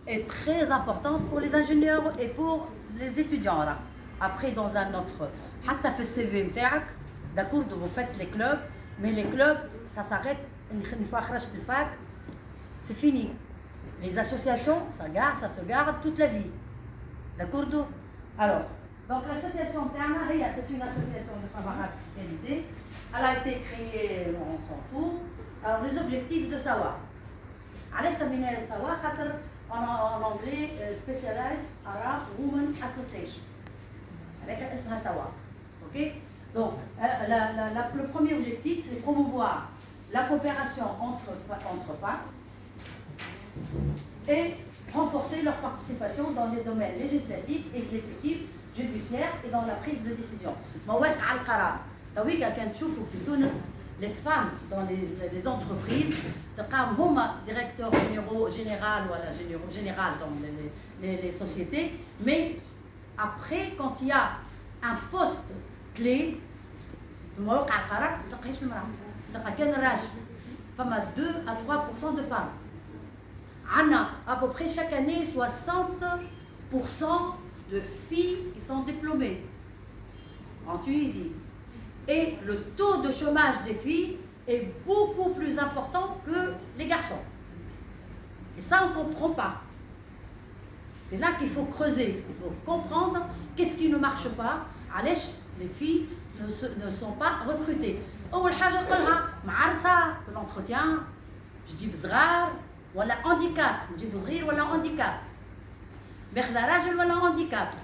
est très importante pour les ingénieurs et pour les étudiants. Là. Après, dans un autre, حتى في السي نتاعك d'accord, vous faites les clubs, mais les clubs, ça s'arrête une fois خرجت الفاك, c'est fini. Les associations, ça se garde toute la vie. D'accord? Alors, donc l'association Terna, c'est une association de femmes arabes spécialisées. Elle a été créée, on s'en fout. Alors, les objectifs de Sawa. Allez, ça vient de Sawa, en anglais, Specialized Arab Women Association. Avec un Sawa. Ok? Donc, le premier objectif, c'est promouvoir la coopération entre femmes et renforcer leur participation dans les domaines législatifs, exécutifs, judiciaires et dans la prise de décision. Les femmes dans les entreprises, directeurs généraux dans les sociétés, mais après, quand il y a un poste clé, il y a 2 à 3% de femmes. On a à peu près chaque année 60% de filles qui sont diplômées en Tunisie. Et le taux de chômage des filles est beaucoup plus important que les garçons. Et ça, on ne comprend pas. C'est là qu'il faut creuser. Il faut comprendre qu'est-ce qui ne marche pas. Allez, les filles ne sont pas recrutées. أول حاجة قلها معرسة في l'entretien, تجيب صغار ولا handicap, نجيب صغير ولا handicap. باخذة راجل ولا handicap.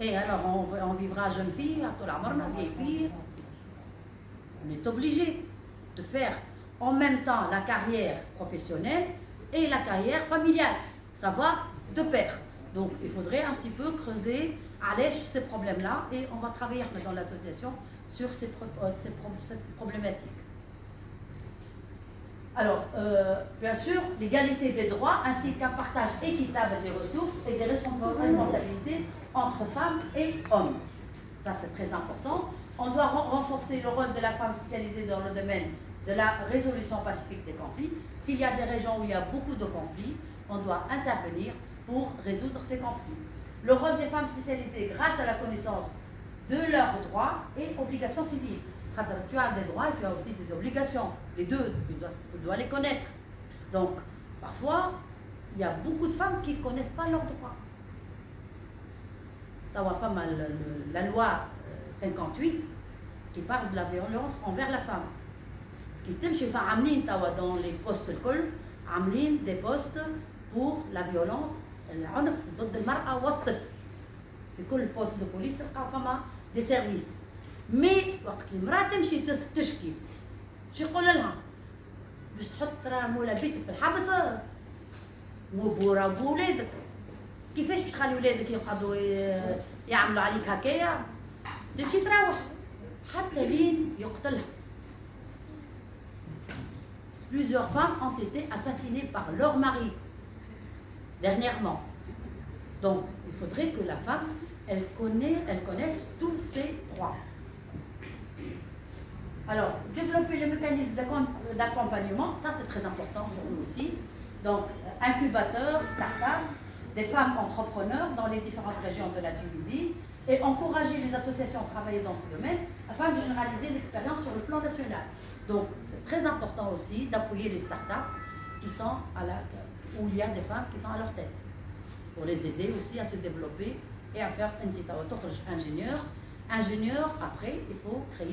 Et alors on vivra jeune fille, طول عمرنا vieille fille. On est obligé de faire en même temps la carrière professionnelle et la carrière familiale. Ça va de pair. Donc il faudrait un petit peu creuser ces problèmes-là et on va travailler dans l'association sur cette problématique. Alors, bien sûr, l'égalité des droits ainsi qu'un partage équitable des ressources et des responsabilités entre femmes et hommes. Ça, c'est très important. On doit renforcer le rôle de la femme spécialisée dans le domaine de la résolution pacifique des conflits. S'il y a des régions où il y a beaucoup de conflits, on doit intervenir pour résoudre ces conflits. Le rôle des femmes spécialisées grâce à la connaissance de leurs droits et obligations civiles. Tu as des droits et tu as aussi des obligations. Les deux, tu dois les connaître. Donc, parfois, il y a beaucoup de femmes qui ne connaissent pas leurs droits. La loi 58 qui parle de la violence envers la femme. Qui dans les postes des postes pour la violence العنف ضد المرأة والطفل في كل بوست دو بوليس تلقى فما دي سيرفيس مي وقت المرأة تمشي تشكي شو يقول لها باش تحط راه مولا بيتك في الحبس وبورا بولادك كيفاش باش تخلي ولادك يقعدوا يعملوا عليك هكايا تمشي تروح حتى لين يقتلها. Plusieurs femmes ont été assassinées par leur mari dernièrement. Donc, il faudrait que la femme, elle connaisse tous ses droits. Alors, développer le mécanisme d'accompagnement, ça c'est très important pour nous aussi. Donc, incubateurs, start-up, des femmes entrepreneurs dans les différentes régions de la Tunisie et encourager les associations à travailler dans ce domaine afin de généraliser l'expérience sur le plan national. Donc, c'est très important aussi d'appuyer les start-up qui sont où il y a des femmes qui sont à leur tête, pour les aider aussi à se développer et à faire un ingénieur. Après, il faut créer